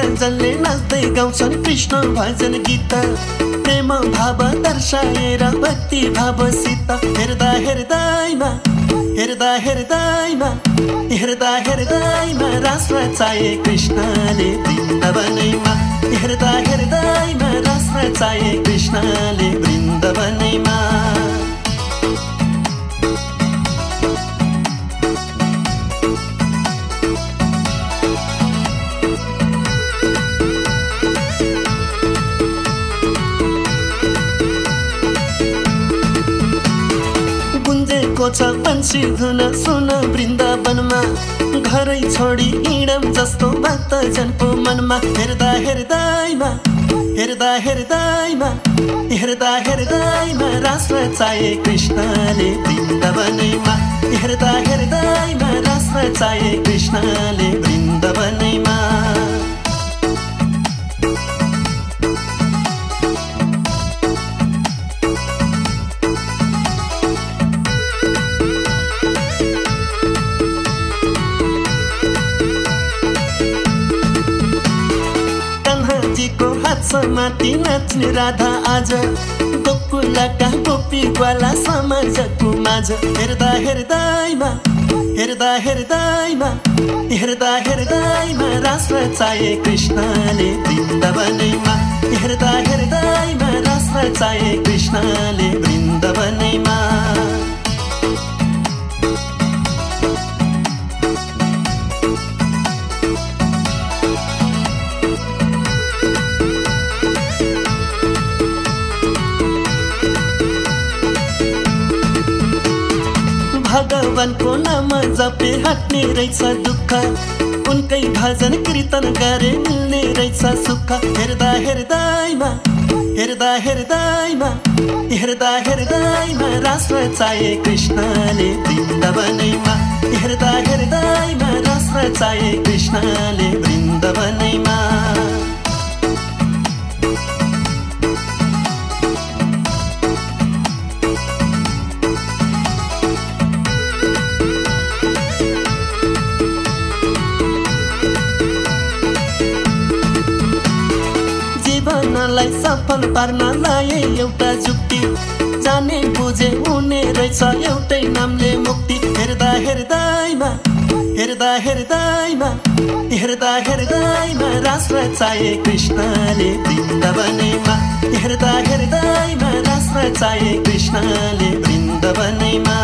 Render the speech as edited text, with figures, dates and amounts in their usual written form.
भक्तजनले नाच्दै गाउँछन् कृष्ण भजन गीत प्रेम भाव दर्शाएर भक्ति भावसित हेर्दा हेर्दैमा हेर्दा हेर्दैमा हेर्दा हेर्दैमा रास रचाए कृष्णले वृन्दावनैमा हेर्दा हेर्दैमा रास रचाए कृष्णले वृन्दावनैमा छ बन्सी धुन सुन वृन्दावनमा घरै छोडी हिँडम जस्तो भक्तजनको मनमा हेर्दा हेर्दैमा हेर्दा हेर्दैमा हेर्दा हेर्दैमा रास रचाए कृष्णले वृन्दावनैमा हेर्दा हेर्दैमा रास रचाए कृष्णले वृन्दावनैमा माथि नाच्ने राधा आज गोकुलका गोपी ग्वाला समाजको माझ हेर्दा हेर्दैमा हेर्दा हेर्दैमा हेर्दा हेर्दैमा रास रचाए कृष्णले वृन्दावनैमा हेर्दा हेर्दैमा रास रचाए कृष्णले वृन्दावनैमा भगवानको नाम जपे हट्ने रहेछ दुःख उनकै भजन कीर्तन गरे मिल्ने रहेछ सुख हेर्दा हेर्दैमा हेर्दा हेर्दैमा हेर्दा हेर्दैमा रास रचाए कृष्णले वृन्दावनैमा हेर्दा हेर्दैमा रास रचाए कृष्णले वृन्दावनैमा सफल पार्न लाए एउटा जुक्ति जाने बुझे हुने रहेछ एउटै नामले मुक्ति हेर्दा हेर्दैमा हेर्दा हेर्दैमा हेर्दा हेर्दैमा रास रचाए कृष्णले वृन्दावनैमा हेर्दा हेर्दैमा रास रचाए कृष्णले वृन्दावनैमा